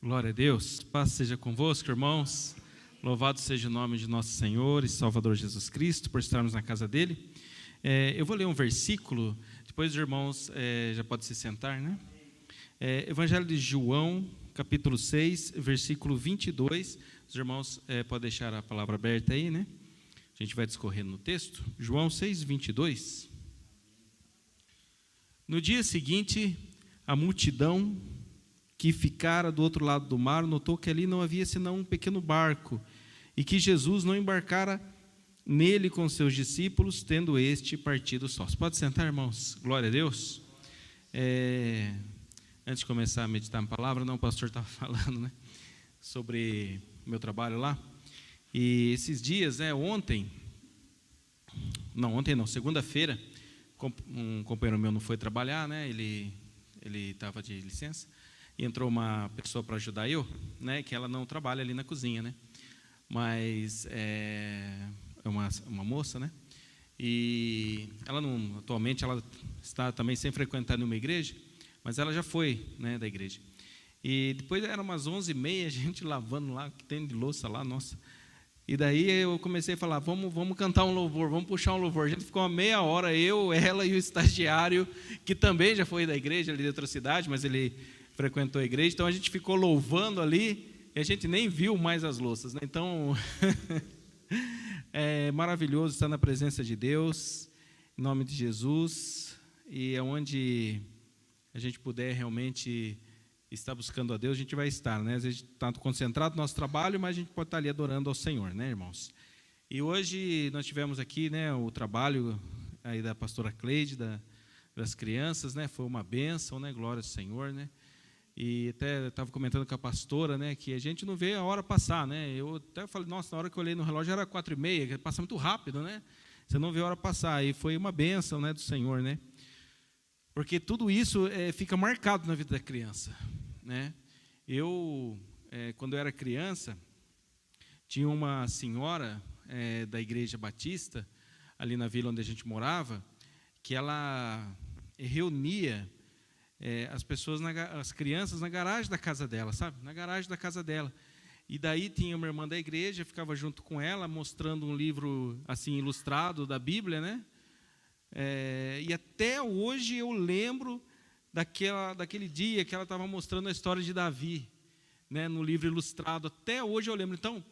Glória a Deus, paz seja convosco, irmãos. Louvado seja o nome de nosso Senhor e Salvador Jesus Cristo, por estarmos na casa dele. Eu vou ler um versículo, depois os irmãos já podem se sentar, né? Evangelho de João, capítulo 6, versículo 22. Os irmãos podem deixar a palavra aberta aí, né? A gente vai discorrendo no texto. João 6, 22. No dia seguinte, a multidão que ficara do outro lado do mar notou que ali não havia senão um pequeno barco e que Jesus não embarcara nele com seus discípulos, tendo este partido só. Você pode sentar, irmãos? Glória a Deus. Antes de começar a meditar na palavra, o pastor estava falando, né, sobre o meu trabalho lá. E esses dias, segunda-feira, um companheiro meu não foi trabalhar, né, ele estava de licença, e entrou uma pessoa para ajudar eu, né, que ela não trabalha ali na cozinha, né, mas é uma moça, né, e ela não, atualmente ela está também sem frequentar nenhuma igreja, mas ela já foi, né, da igreja. E depois era umas 11h30, a gente lavando lá, que tem de louça lá, nossa. E daí eu comecei a falar, vamos cantar um louvor, vamos puxar um louvor. A gente ficou uma meia hora, eu, ela e o estagiário, que também já foi da igreja, ali de outra cidade, mas ele frequentou a igreja. Então a gente ficou louvando ali, e a gente nem viu mais as louças, né? Então, é maravilhoso estar na presença de Deus, em nome de Jesus, e é onde a gente puder realmente estar buscando a Deus, a gente vai estar, né? Às vezes a gente está concentrado no nosso trabalho, mas a gente pode estar ali adorando ao Senhor, né, irmãos? E hoje nós tivemos aqui, né, o trabalho aí da pastora Cleide, das crianças, né? Foi uma bênção, né? Glória ao Senhor, né? E até estava comentando com a pastora, né, que a gente não vê a hora passar, né? Eu até falei, nossa, na hora que eu olhei no relógio era 4h30, passa muito rápido, né? Você não vê a hora passar, e foi uma bênção, né, do Senhor, né? Porque tudo isso fica marcado na vida da criança, né? Eu, quando eu era criança, tinha uma senhora da Igreja Batista, ali na vila onde a gente morava, que ela reunia as pessoas, as crianças na garagem da casa dela, sabe? Na garagem da casa dela. E daí tinha uma irmã da igreja, ficava junto com ela, mostrando um livro assim ilustrado da Bíblia, né? E até hoje eu lembro daquele dia que ela estava mostrando a história de Davi, né, no livro ilustrado. Até hoje eu lembro. Então,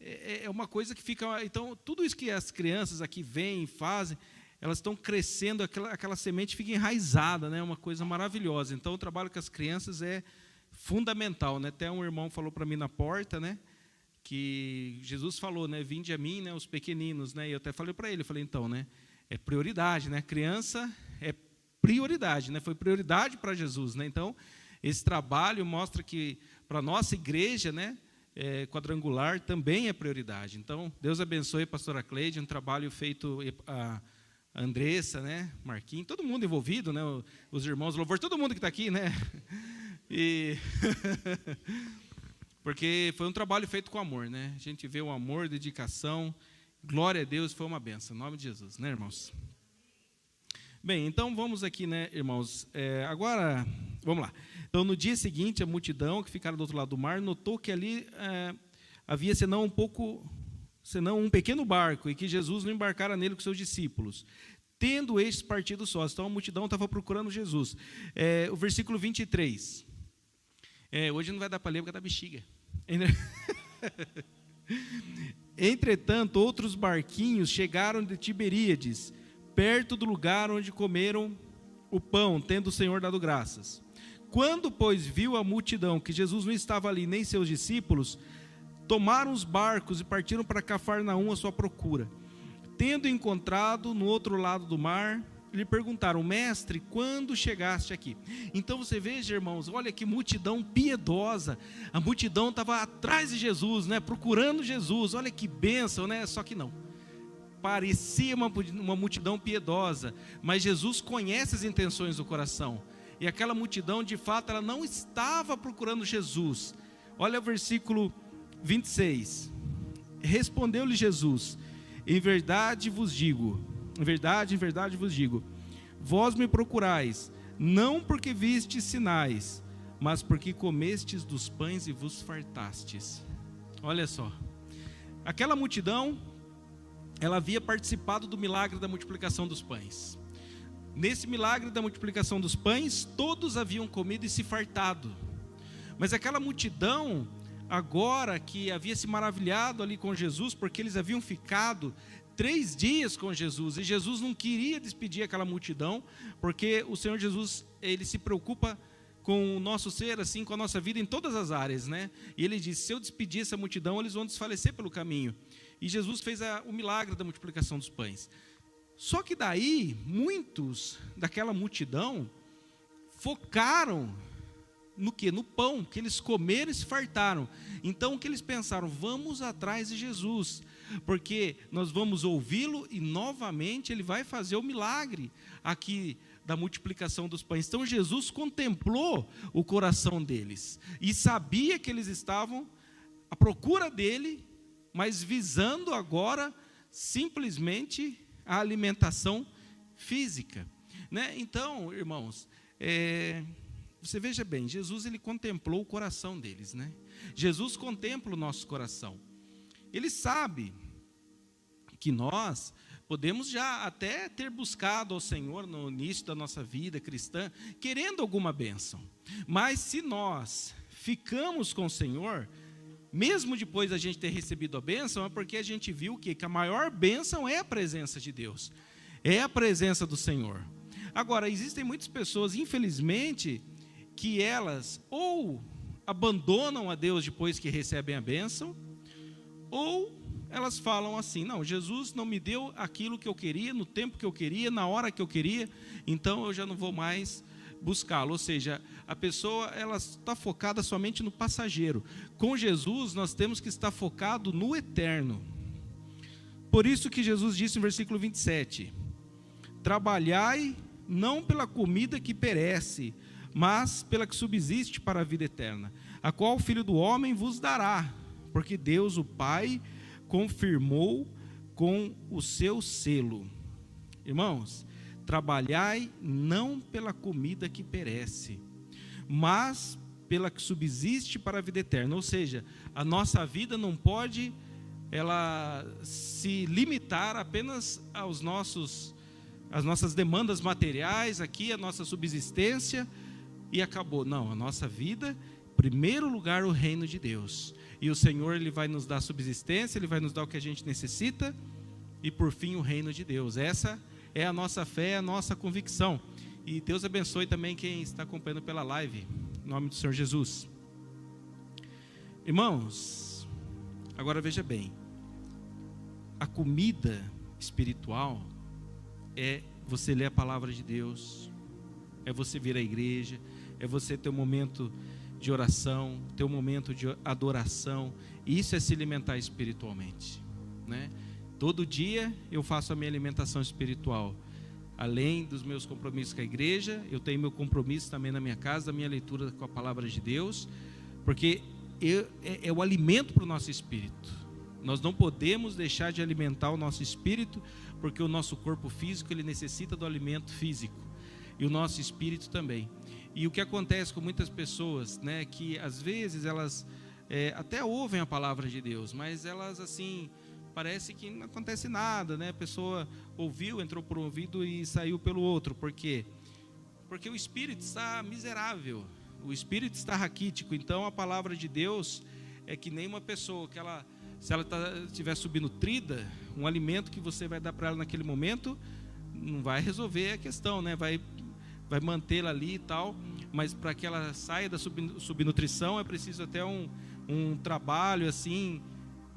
é uma coisa que fica... Então, tudo isso que as crianças aqui veem, fazem, elas estão crescendo, aquela semente fica enraizada, né, uma coisa maravilhosa. Então, o trabalho com as crianças é fundamental, né? Até um irmão falou para mim na porta, né, que Jesus falou, né, vinde a mim, né, os pequeninos, né, e eu até falei para ele, então, né, é prioridade, né? Criança é prioridade, né? Foi prioridade para Jesus, né? Então, esse trabalho mostra que para a nossa igreja, né, quadrangular também é prioridade. Então, Deus abençoe a pastora Cleide, um trabalho feito a Andressa, né, Marquinhos, todo mundo envolvido, né, os irmãos louvor, todo mundo que está aqui, né? E porque foi um trabalho feito com amor, né? A gente vê o amor, dedicação. Glória a Deus, foi uma bênção, em nome de Jesus, né, irmãos? Bem, então vamos aqui, né, irmãos, agora, vamos lá. Então, no dia seguinte, a multidão que ficara do outro lado do mar notou que ali havia senão um pequeno barco, e que Jesus não embarcara nele com seus discípulos, tendo estes partido sós. Então, a multidão estava procurando Jesus. O versículo 23. Hoje não vai dar para ler porque é da bexiga. Entretanto, outros barquinhos chegaram de Tiberíades, perto do lugar onde comeram o pão, tendo o Senhor dado graças. Quando, pois, viu a multidão que Jesus não estava ali, nem seus discípulos, tomaram os barcos e partiram para Cafarnaum à sua procura. Tendo encontrado no outro lado do mar, lhe perguntaram, mestre, quando chegaste aqui? Então você veja, irmãos, olha que multidão piedosa. A multidão estava atrás de Jesus, né, procurando Jesus. Olha que bênção, né? Só que não. Parecia uma multidão piedosa, mas Jesus conhece as intenções do coração. E aquela multidão, de fato, ela não estava procurando Jesus. Olha o versículo 26. Respondeu-lhe Jesus, em verdade vos digo, em verdade vos digo, vós me procurais, não porque vistes sinais, mas porque comestes dos pães e vos fartastes. Olha só, aquela multidão, ela havia participado do milagre da multiplicação dos pães. Nesse milagre da multiplicação dos pães, todos haviam comido e se fartado. Mas aquela multidão, agora que havia se maravilhado ali com Jesus, porque eles haviam ficado 3 dias com Jesus, e Jesus não queria despedir aquela multidão, porque o Senhor Jesus, ele se preocupa com o nosso ser, assim, com a nossa vida em todas as áreas, né? E ele disse, se eu despedir essa multidão, eles vão desfalecer pelo caminho. E Jesus fez o milagre da multiplicação dos pães. Só que daí, muitos daquela multidão focaram no quê? No pão, que eles comeram e se fartaram. Então o que eles pensaram? Vamos atrás de Jesus, porque nós vamos ouvi-lo e novamente ele vai fazer o milagre aqui da multiplicação dos pães. Então Jesus contemplou o coração deles e sabia que eles estavam à procura dele, mas visando agora simplesmente a alimentação física, né? Então, irmãos, você veja bem, Jesus, ele contemplou o coração deles, né? Jesus contempla o nosso coração. Ele sabe que nós podemos já até ter buscado ao Senhor no início da nossa vida cristã, querendo alguma bênção. Mas se nós ficamos com o Senhor, mesmo depois da gente ter recebido a bênção, é porque a gente viu que a maior bênção é a presença de Deus, é a presença do Senhor. Agora, existem muitas pessoas, infelizmente, que elas ou abandonam a Deus depois que recebem a bênção, ou elas falam assim, não, Jesus não me deu aquilo que eu queria, no tempo que eu queria, na hora que eu queria, então eu já não vou mais buscá-lo. Ou seja, a pessoa, ela está focada somente no passageiro. Com Jesus, nós temos que estar focado no eterno. Por isso que Jesus disse no versículo 27, trabalhai não pela comida que perece, mas pela que subsiste para a vida eterna, a qual o Filho do Homem vos dará, porque Deus, o Pai, confirmou com o seu selo. Irmãos, trabalhai não pela comida que perece, mas pela que subsiste para a vida eterna. Ou seja, a nossa vida não pode ela se limitar apenas às nossas demandas materiais, aqui, a nossa subsistência, e acabou. Não, a nossa vida, em primeiro lugar, o reino de Deus. E o Senhor, ele vai nos dar subsistência, ele vai nos dar o que a gente necessita, e por fim o reino de Deus. Essa é a nossa fé, a nossa convicção. E Deus abençoe também quem está acompanhando pela live, em nome do Senhor Jesus. Irmãos, agora veja bem, a comida espiritual é você ler a palavra de Deus, é você vir à igreja, é você ter um momento de oração, ter um momento de adoração. Isso é se alimentar espiritualmente, né? Todo dia eu faço a minha alimentação espiritual. Além dos meus compromissos com a igreja, eu tenho meu compromisso também na minha casa, da minha leitura com a palavra de Deus, porque é o alimento para o nosso espírito. Nós não podemos deixar de alimentar o nosso espírito, porque o nosso corpo físico, ele necessita do alimento físico, e o nosso espírito também. E o que acontece com muitas pessoas, né, que às vezes elas até ouvem a palavra de Deus, mas elas assim, parece que não acontece nada, né? A pessoa ouviu, entrou por um ouvido e saiu pelo outro. Por quê? Porque o espírito está miserável, o espírito está raquítico. Então a palavra de Deus é que nem uma pessoa que se ela estiver subnutrida, um alimento que você vai dar para ela naquele momento não vai resolver a questão, né? Vai mantê-la ali e tal, mas para que ela saia da subnutrição é preciso até um trabalho assim,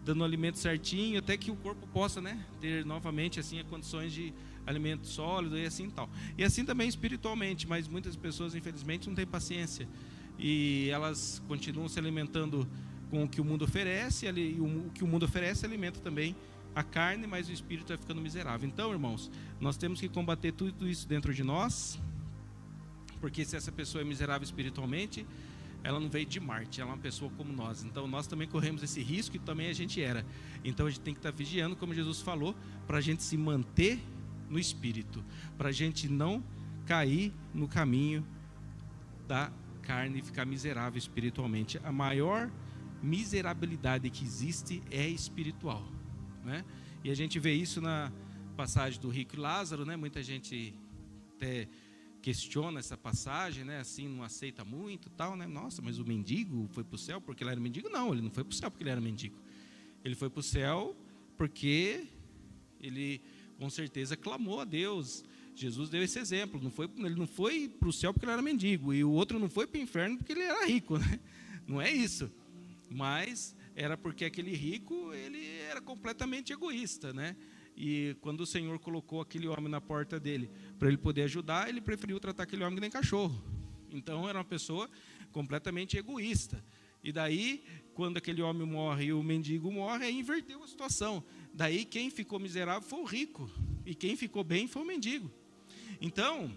dando alimento certinho, até que o corpo possa, né, ter novamente assim as condições de alimento sólido e assim tal. E assim também espiritualmente, mas muitas pessoas infelizmente não têm paciência e elas continuam se alimentando com o que o mundo oferece, e o que o mundo oferece alimenta também a carne, mas o espírito vai ficando miserável. Então, irmãos, nós temos que combater tudo isso dentro de nós, porque se essa pessoa é miserável espiritualmente, ela não veio de Marte, ela é uma pessoa como nós. Então nós também corremos esse risco, e também a gente era. Então a gente tem que estar vigiando, como Jesus falou, para a gente se manter no espírito, para a gente não cair no caminho da carne e ficar miserável espiritualmente. A maior miserabilidade que existe é espiritual, né? E a gente vê isso na passagem do rico e Lázaro, né? Muita gente até questiona essa passagem, né? Assim, não aceita muito, tal, né? Nossa, mas o mendigo foi para o céu porque ele era mendigo? Não, ele não foi para o céu porque ele era mendigo. Ele foi para o céu porque ele, com certeza, clamou a Deus. Jesus deu esse exemplo. Ele não foi para o céu porque ele era mendigo, e o outro não foi para o inferno porque ele era rico, né? Não é isso. Mas era porque aquele rico, ele era completamente egoísta, né? E quando o Senhor colocou aquele homem na porta dele para ele poder ajudar, ele preferiu tratar aquele homem que nem cachorro. Então era uma pessoa completamente egoísta. E daí, quando aquele homem morre e o mendigo morre, aí inverteu a situação. Daí quem ficou miserável foi o rico, e quem ficou bem foi o mendigo. Então,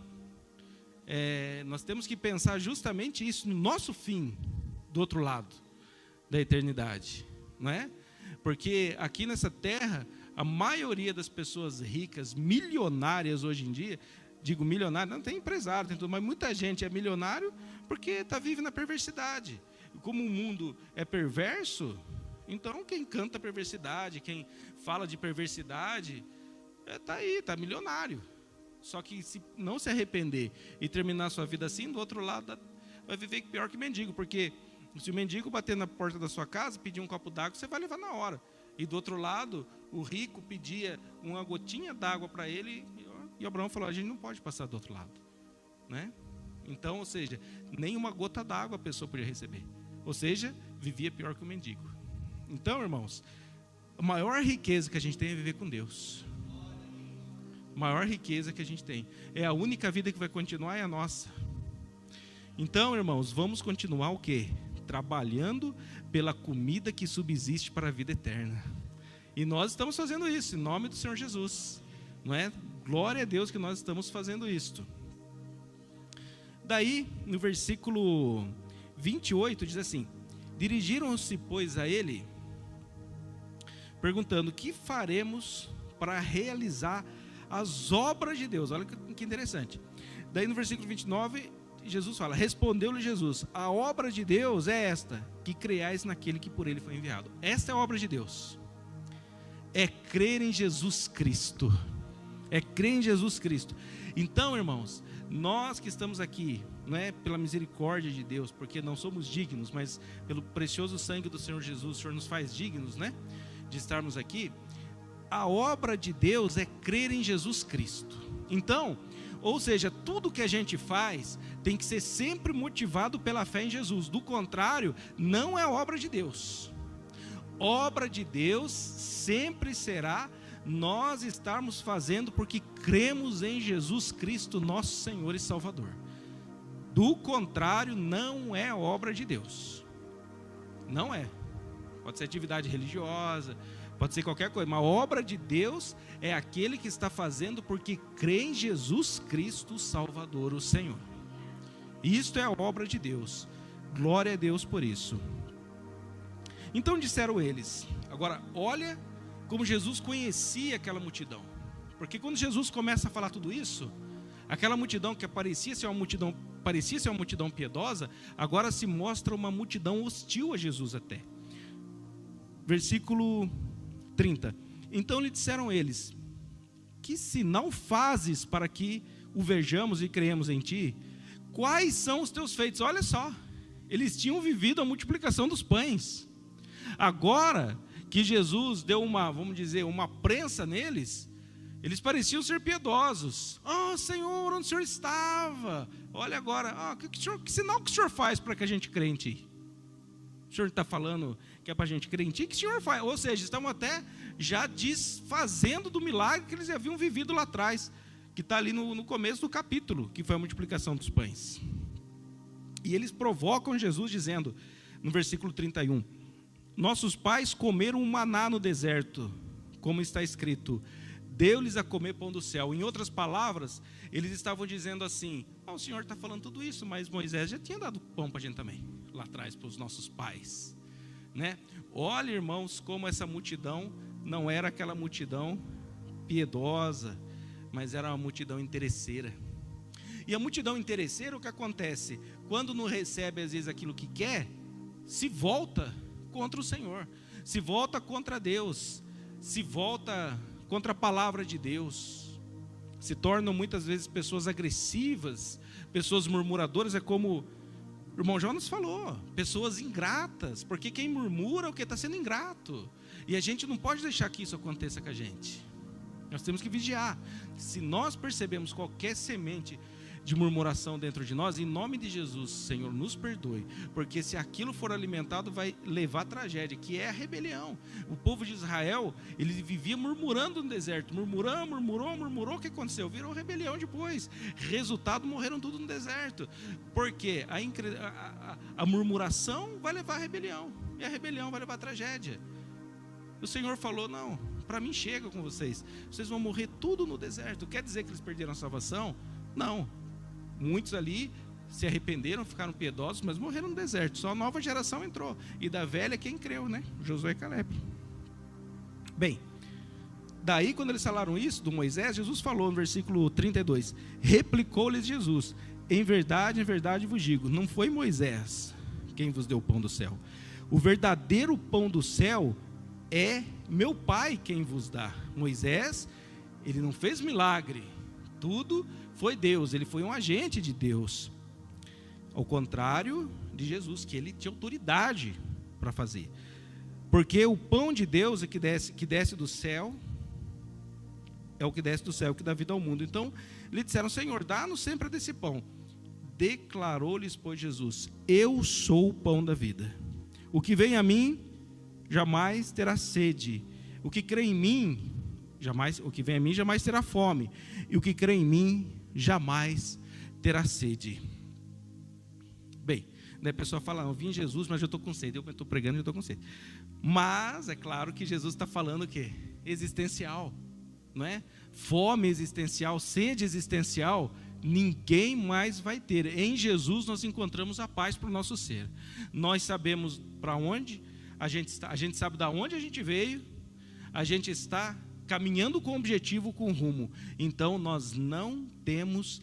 nós temos que pensar justamente isso no nosso fim, do outro lado da eternidade, não é? Porque aqui nessa terra, a maioria das pessoas ricas, milionárias hoje em dia, digo milionário, não tem empresário, tem tudo, mas muita gente é milionário porque vive na perversidade. Como o mundo é perverso, então quem canta perversidade, quem fala de perversidade, está aí, está milionário. Só que se não se arrepender e terminar a sua vida assim, do outro lado vai viver pior que mendigo, porque se o mendigo bater na porta da sua casa, pedir um copo d'água, você vai levar na hora. E do outro lado, o rico pedia uma gotinha d'água para ele, e Abraão falou, a gente não pode passar do outro lado, né? Então, ou seja, nem uma gota d'água a pessoa podia receber. Ou seja, vivia pior que o mendigo. Então, irmãos, a maior riqueza que a gente tem é viver com Deus. A maior riqueza que a gente tem. É a única vida que vai continuar, é a nossa. Então, irmãos, vamos continuar o quê? Trabalhando pela comida que subsiste para a vida eterna. E nós estamos fazendo isso, em nome do Senhor Jesus. Não é? Glória a Deus que nós estamos fazendo isto. Daí, no versículo 28, diz assim: dirigiram-se, pois, a ele, perguntando, que faremos para realizar as obras de Deus? Olha que interessante. Daí no versículo 29, Jesus fala, respondeu-lhe Jesus, a obra de Deus é esta, que creiais naquele que por ele foi enviado. Esta é a obra de Deus, é crer em Jesus Cristo, é crer em Jesus Cristo. Então, irmãos, nós que estamos aqui, não é pela misericórdia de Deus, porque não somos dignos, mas pelo precioso sangue do Senhor Jesus, o Senhor nos faz dignos, né, de estarmos aqui. A obra de Deus é crer em Jesus Cristo. Então, ou seja, tudo que a gente faz tem que ser sempre motivado pela fé em Jesus. Do contrário, não é obra de Deus. Obra de Deus sempre será nós estarmos fazendo porque cremos em Jesus Cristo, nosso Senhor e Salvador. Do contrário, não é obra de Deus. Não é. Pode ser atividade religiosa, pode ser qualquer coisa, mas a obra de Deus é aquele que está fazendo porque crê em Jesus Cristo, Salvador, o Senhor. Isto é a obra de Deus. Glória a Deus por isso. Então disseram eles. Agora, olha como Jesus conhecia aquela multidão. Porque quando Jesus começa a falar tudo isso, aquela multidão que parecia ser uma multidão piedosa, agora se mostra uma multidão hostil a Jesus até. Versículo 30. Então lhe disseram eles, que sinal fazes para que o vejamos e creemos em ti? Quais são os teus feitos? Olha só, eles tinham vivido a multiplicação dos pães. Agora que Jesus deu uma prensa neles, eles pareciam ser piedosos. Senhor, onde o Senhor estava? Olha agora, que sinal que o Senhor faz para que a gente crê em ti? O Senhor está falando que é para a gente crer em ti, que o Senhor faz? Ou seja, estão até já desfazendo do milagre que eles haviam vivido lá atrás, que está ali no começo do capítulo, que foi a multiplicação dos pães. E eles provocam Jesus dizendo, no versículo 31, nossos pais comeram um maná no deserto, como está escrito, deu-lhes a comer pão do céu. Em outras palavras, eles estavam dizendo assim, o Senhor está falando tudo isso, mas Moisés já tinha dado pão para a gente também, lá atrás, para os nossos pais, né? Olha, irmãos, como essa multidão não era aquela multidão piedosa, mas era uma multidão interesseira. E a multidão interesseira, o que acontece? Quando não recebe às vezes aquilo que quer, se volta contra o Senhor, se volta contra Deus, se volta contra a palavra de Deus, se tornam muitas vezes pessoas agressivas, pessoas murmuradoras. É como o irmão Jonas falou, pessoas ingratas, porque quem murmura é o que está sendo ingrato, e a gente não pode deixar que isso aconteça com a gente. Nós temos que vigiar. Se nós percebemos qualquer semente de murmuração dentro de nós, em nome de Jesus, Senhor, nos perdoe, porque se aquilo for alimentado, vai levar à tragédia, que é a rebelião. O povo de Israel, ele vivia murmurando no deserto, murmurou, o que aconteceu? Virou rebelião depois, resultado, morreram tudo no deserto, porque a murmuração vai levar à rebelião, e a rebelião vai levar à tragédia. O Senhor falou, não, para mim chega com vocês vão morrer tudo no deserto. Quer dizer que eles perderam a salvação? Não. Muitos ali se arrependeram, ficaram piedosos, mas morreram no deserto. Só a nova geração entrou. E da velha, quem creu, né? Josué e Caleb. Bem, daí quando eles falaram isso do Moisés, Jesus falou no versículo 32, replicou-lhes Jesus, em verdade vos digo, não foi Moisés quem vos deu o pão do céu. O verdadeiro pão do céu é meu Pai quem vos dá. Moisés, ele não fez milagre, tudo foi Deus, ele foi um agente de Deus, ao contrário de Jesus, que ele tinha autoridade para fazer, porque o pão de Deus é que desce do céu, é o que desce do céu, que dá vida ao mundo. Então lhe disseram, Senhor, dá-nos sempre desse pão. Declarou-lhes, pois, Jesus, eu sou o pão da vida, o que vem a mim jamais terá sede, o que crê em mim o que vem a mim jamais terá fome, e o que crê em mim jamais terá sede. Bem, daí a pessoa fala, não, eu vim em Jesus, mas eu estou com sede. Eu estou pregando e estou com sede. Mas é claro que Jesus está falando o quê? Existencial, não é? Fome existencial, sede existencial, ninguém mais vai ter. Em Jesus nós encontramos a paz para o nosso ser. Nós sabemos para onde a gente está, a gente sabe de onde a gente veio, a gente está caminhando com objetivo, com rumo. Então nós não temos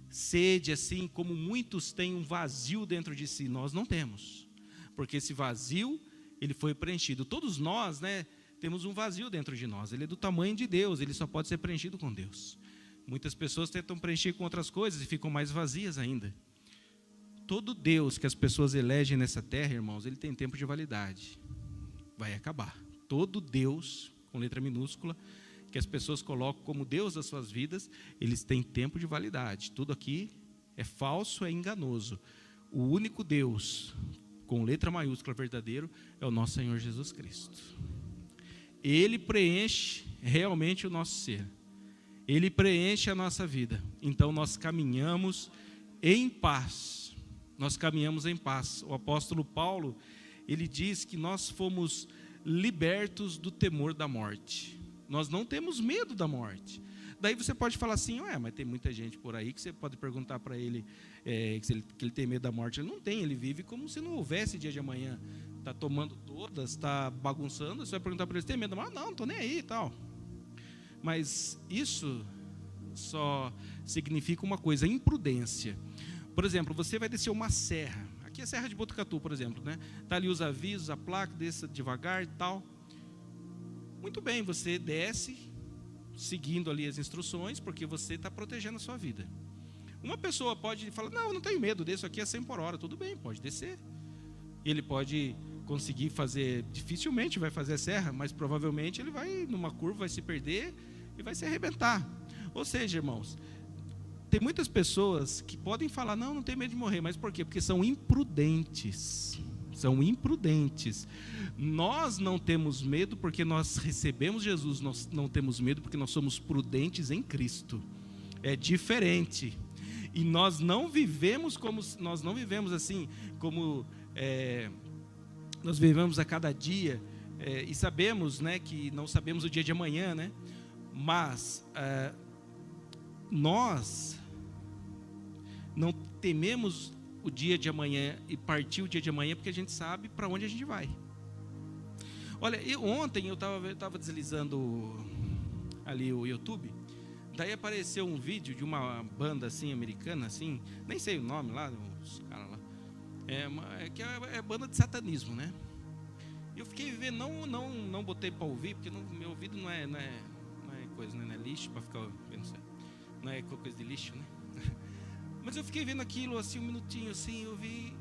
sede assim como muitos têm, um vazio dentro de si. Nós não temos, porque esse vazio ele foi preenchido. Todos nós, né, temos um vazio dentro de nós. Ele é do tamanho de Deus, ele só pode ser preenchido com Deus. Muitas pessoas tentam preencher com outras coisas e ficam mais vazias ainda. Todo Deus que as pessoas elegem nessa terra, irmãos, ele tem tempo de validade, vai acabar. Todo Deus, com letra minúscula, que as pessoas colocam como Deus das suas vidas, eles têm tempo de validade. Tudo aqui é falso, é enganoso. O único Deus, com letra maiúscula, verdadeiro, é o nosso Senhor Jesus Cristo. Ele preenche realmente o nosso ser, ele preenche a nossa vida. Então nós caminhamos em paz, o apóstolo Paulo, ele diz que nós fomos libertos do temor da morte. Nós não temos medo da morte. Daí você pode falar assim, mas tem muita gente por aí que você pode perguntar para ele, que ele tem medo da morte. Ele não tem, ele vive como se não houvesse dia de amanhã. Está tomando todas, está bagunçando. Você vai perguntar para ele, tem medo da morte? Não, não estou nem aí e tal. Mas isso só significa uma coisa, imprudência. Por exemplo, você vai descer uma serra. Aqui é a Serra de Botucatu, por exemplo, né? Está ali os avisos, a placa, desça devagar e tal. Muito bem, você desce, seguindo ali as instruções, porque você está protegendo a sua vida. Uma pessoa pode falar, não tenho medo disso, aqui é 100 por hora. Tudo bem, pode descer. Ele pode conseguir fazer, dificilmente vai fazer a serra, mas provavelmente ele vai, numa curva, vai se perder e vai se arrebentar. Ou seja, irmãos, tem muitas pessoas que podem falar, não tenho medo de morrer, mas por quê? Porque são imprudentes. São imprudentes. Nós não temos medo porque nós recebemos Jesus, nós não temos medo porque nós somos prudentes em Cristo. É diferente. E nós não vivemos assim, como nós vivemos a cada dia, e sabemos, né, que não sabemos o dia de amanhã, né? Mas nós não tememos o dia de amanhã e partir o dia de amanhã, porque a gente sabe para onde a gente vai. Olha, ontem eu estava deslizando ali o YouTube, Daí apareceu um vídeo de uma banda assim, americana, assim, nem sei o nome lá, os caras lá. É banda de satanismo, né? E eu fiquei vendo, não botei para ouvir, porque meu ouvido não é coisa, né? Não é lixo para ficar vendo, não é coisa de lixo, né? Mas eu fiquei vendo aquilo assim, um minutinho assim, eu vi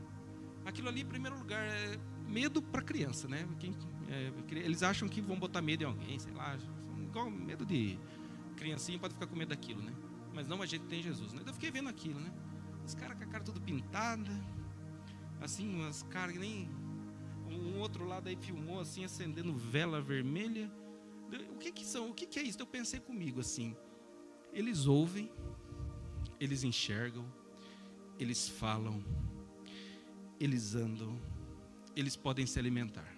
aquilo ali, em primeiro lugar, é medo para criança, né? Eles acham que vão botar medo em alguém, sei lá, igual medo de criancinha pode ficar com medo daquilo, né? Mas não, a gente tem Jesus, né? Eu fiquei vendo aquilo, né? Os caras com a cara tudo pintada, assim, umas caras que nem... Um outro lado aí filmou assim, acendendo vela vermelha. O que são? O que é isso? Eu pensei comigo assim, eles ouvem, eles enxergam, eles falam, eles andam, eles podem se alimentar.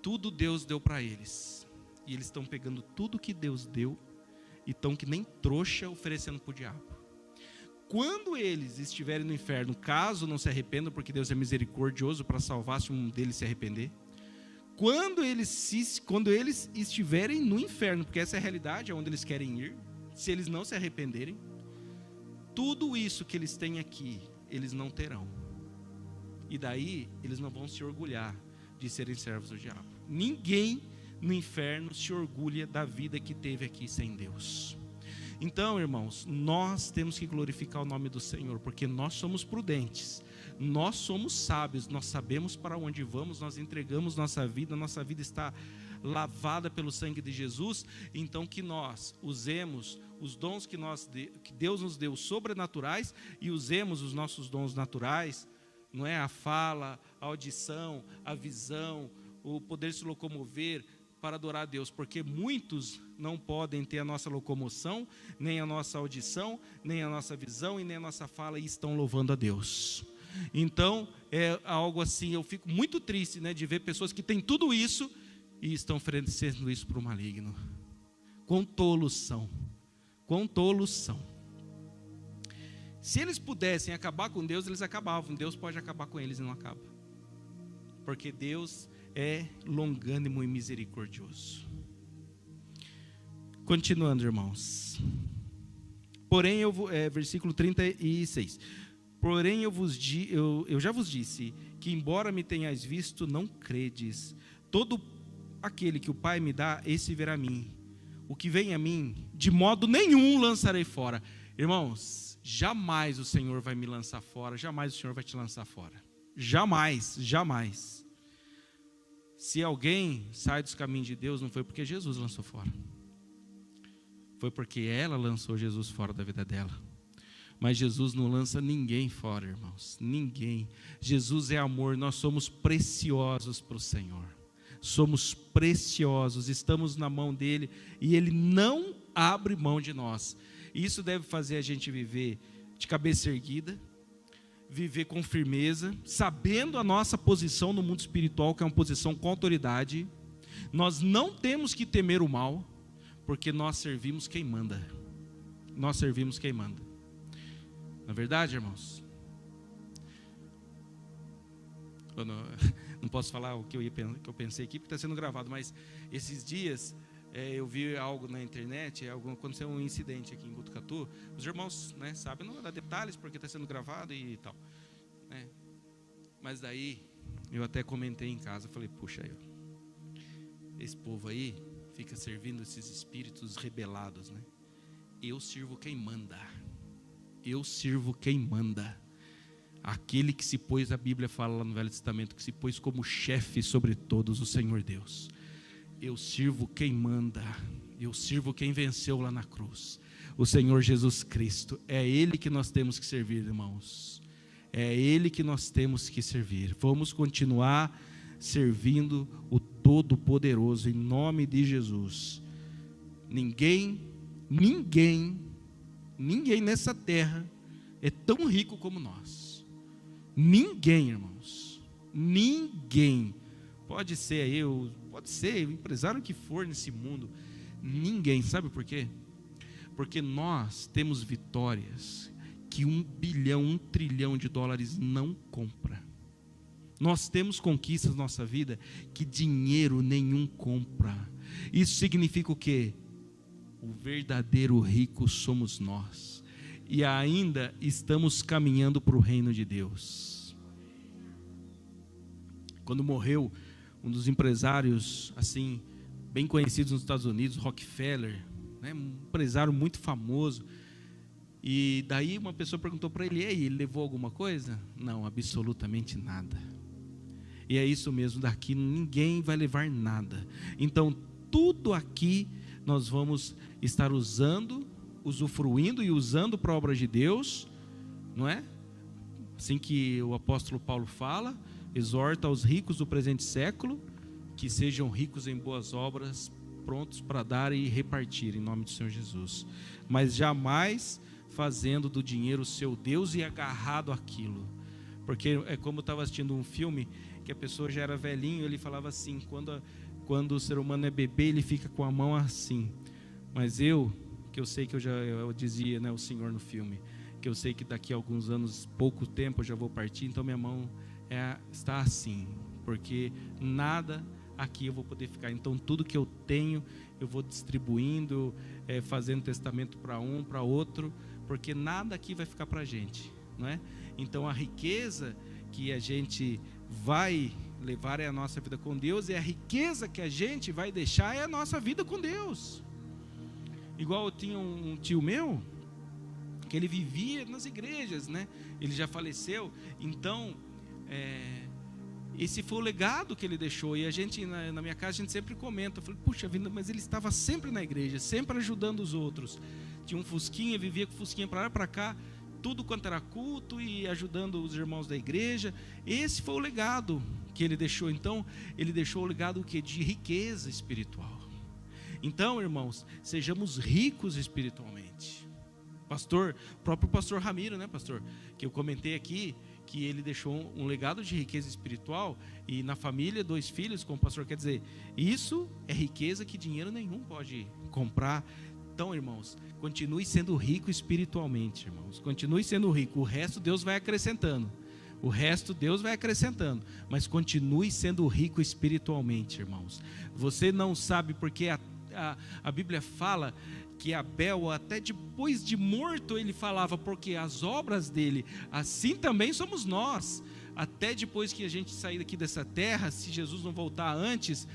Tudo Deus deu para eles. E eles estão pegando tudo que Deus deu e estão que nem trouxa oferecendo para o diabo. Quando eles estiverem no inferno, caso não se arrependam, porque Deus é misericordioso para salvar se um deles se arrepender. Quando eles estiverem no inferno, porque essa é a realidade, é onde eles querem ir, se eles não se arrependerem, tudo isso que eles têm aqui, eles não terão. E daí, eles não vão se orgulhar de serem servos do diabo. Ninguém no inferno se orgulha da vida que teve aqui sem Deus. Então, irmãos, nós temos que glorificar o nome do Senhor, porque nós somos prudentes, nós somos sábios, nós sabemos para onde vamos, nós entregamos nossa vida está lavada pelo sangue de Jesus. Então que nós usemos os dons que Deus nos deu sobrenaturais e usemos os nossos dons naturais, não é? A fala, a audição, a visão, o poder se locomover, para adorar a Deus, porque muitos não podem ter a nossa locomoção, nem a nossa audição, nem a nossa visão e nem a nossa fala, e estão louvando a Deus. Então, é algo assim, eu fico muito triste, né, de ver pessoas que têm tudo isso e estão oferecendo isso para o maligno. Quão tolos são, quão tolos são. Se eles pudessem acabar com Deus, eles acabavam. Deus pode acabar com eles e não acaba, porque Deus é longânimo e misericordioso. Continuando, irmãos. Porém, versículo 36. Porém, eu já vos disse que, embora me tenhais visto, não credes. Todo aquele que o Pai me dá, esse virá a mim. O que vem a mim, de modo nenhum lançarei fora. Irmãos, jamais o Senhor vai me lançar fora. Jamais o Senhor vai te lançar fora. Jamais, jamais. Se alguém sai dos caminhos de Deus, não foi porque Jesus lançou fora. Foi porque ela lançou Jesus fora da vida dela. Mas Jesus não lança ninguém fora, irmãos. Ninguém. Jesus é amor, nós somos preciosos para o Senhor. Somos preciosos, estamos na mão dEle e Ele não abre mão de nós. Isso deve fazer a gente viver de cabeça erguida, viver com firmeza, sabendo a nossa posição no mundo espiritual, que é uma posição com autoridade. Nós não temos que temer o mal, porque nós servimos quem manda. Nós servimos quem manda. Não é verdade, irmãos? Eu não posso falar o que eu pensei aqui, porque está sendo gravado, mas esses dias eu vi algo na internet, aconteceu um incidente aqui em Botucatu. Os irmãos, né, sabem, não vou dar detalhes porque está sendo gravado e tal, né? Mas daí eu até comentei em casa, falei, puxa, esse povo aí fica servindo esses espíritos rebelados, né? Eu sirvo quem manda. Eu sirvo quem manda. Aquele que se pôs, a Bíblia fala lá no Velho Testamento, que se pôs como chefe sobre todos, o Senhor Deus. Eu sirvo quem manda, eu sirvo quem venceu lá na cruz, o Senhor Jesus Cristo. É Ele que nós temos que servir, irmãos. É Ele que nós temos que servir. Vamos continuar servindo o Todo-Poderoso, em nome de Jesus. Ninguém nessa terra é tão rico como nós. Ninguém, irmãos. Ninguém. Pode ser o empresário que for nesse mundo. Ninguém. Sabe por quê? Porque nós temos vitórias que 1 bilhão, 1 trilhão de dólares não compra. Nós temos conquistas na nossa vida que dinheiro nenhum compra. Isso significa o quê? o verdadeiro rico somos nós, e ainda estamos caminhando para o reino de Deus. Quando morreu um dos empresários assim bem conhecidos nos Estados Unidos, Rockefeller, né, um empresário muito famoso, e daí uma pessoa perguntou para ele: ele levou alguma coisa? Não, absolutamente nada. E é isso mesmo, daqui ninguém vai levar nada. Então tudo aqui nós vamos estar usando, usufruindo e usando para a obra de Deus, não é? Assim que o apóstolo Paulo fala, exorta aos ricos do presente século, que sejam ricos em boas obras, prontos para dar e repartir, em nome do Senhor Jesus. Mas jamais fazendo do dinheiro seu Deus e agarrado àquilo. Porque é como eu estava assistindo um filme, que a pessoa já era velhinho, ele falava assim, quando o ser humano é bebê, ele fica com a mão assim. Mas eu sei que eu dizia, né, o Senhor no filme, que eu sei que daqui a alguns anos, pouco tempo, eu já vou partir, então minha mão está assim, porque nada aqui eu vou poder ficar. Então tudo que eu tenho, eu vou distribuindo, fazendo testamento para um, para outro, porque nada aqui vai ficar para a gente, não é? Então a riqueza que a gente vai levar é a nossa vida com Deus, e a riqueza que a gente vai deixar é a nossa vida com Deus. Igual eu tinha um tio meu, que ele vivia nas igrejas, né? Ele já faleceu, então esse foi o legado que ele deixou. E a gente, na minha casa, a gente sempre comenta, eu falei, puxa vida, mas ele estava sempre na igreja, sempre ajudando os outros. Tinha um fusquinha, vivia com fusquinha para lá para cá, tudo quanto era culto, e ajudando os irmãos da igreja. Esse foi o legado que ele deixou. Então ele deixou o legado de riqueza espiritual. Então, irmãos, sejamos ricos espiritualmente. Próprio pastor Ramiro, né, pastor, que eu comentei aqui, que ele deixou um legado de riqueza espiritual, e na família 2 filhos, como o pastor quer dizer, isso é riqueza que dinheiro nenhum pode comprar. Então, irmãos, continue sendo rico espiritualmente, irmãos, continue sendo rico. O resto Deus vai acrescentando, mas continue sendo rico espiritualmente, irmãos. Você não sabe porque a Bíblia fala que Abel, até depois de morto, ele falava, porque as obras dele, assim também somos nós. Até depois que a gente sair daqui dessa terra, se Jesus não voltar antes,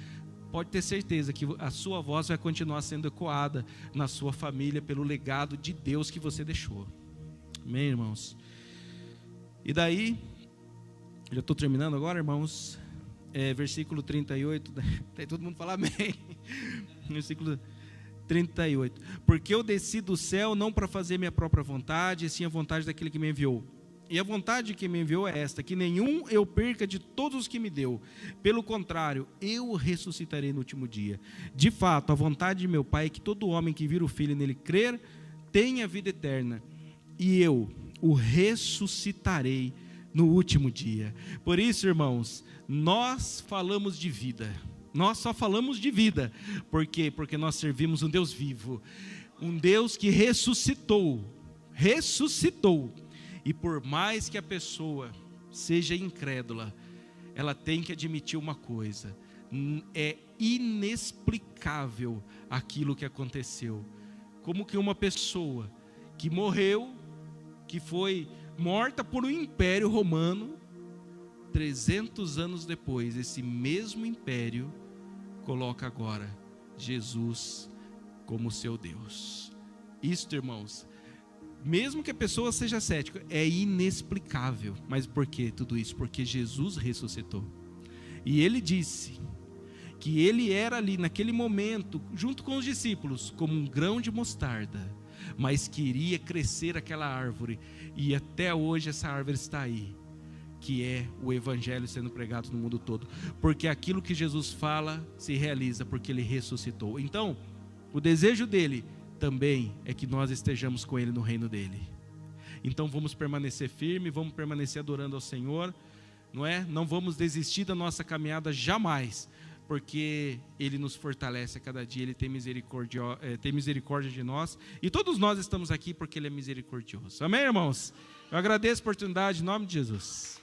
pode ter certeza que a sua voz vai continuar sendo ecoada na sua família pelo legado de Deus que você deixou. Amém, irmãos? E daí, já estou terminando agora, irmãos, versículo 38, daí todo mundo fala amém. Versículo 38. Porque eu desci do céu não para fazer minha própria vontade, e sim a vontade daquele que me enviou. E a vontade que me enviou é esta, que nenhum eu perca de todos os que me deu. Pelo contrário, eu ressuscitarei no último dia. De fato, a vontade de meu Pai é que todo homem que vira o Filho e nele crer, tenha vida eterna. E eu o ressuscitarei no último dia. Por isso, irmãos, nós falamos de vida. Nós só falamos de vida. Por quê? Porque nós servimos um Deus vivo. Um Deus que ressuscitou. E por mais que a pessoa seja incrédula, ela tem que admitir uma coisa: é inexplicável aquilo que aconteceu. Como que uma pessoa que morreu, que foi morta por um império romano, 300 anos depois, esse mesmo império coloca agora Jesus como seu Deus. Isto, irmãos, mesmo que a pessoa seja cética, é inexplicável. Mas por que tudo isso? Porque Jesus ressuscitou. E ele disse que ele era ali naquele momento, junto com os discípulos, como um grão de mostarda, mas queria crescer aquela árvore. E até hoje essa árvore está aí, que é o evangelho sendo pregado no mundo todo. Porque aquilo que Jesus fala se realiza, porque ele ressuscitou. Então, o desejo dele também é que nós estejamos com ele no reino dele. Então vamos permanecer firme, vamos permanecer adorando ao Senhor, não é? Não vamos desistir da nossa caminhada jamais, porque ele nos fortalece a cada dia, ele tem misericórdia de nós, e todos nós estamos aqui porque ele é misericordioso. Amém, irmãos? Eu agradeço a oportunidade em nome de Jesus.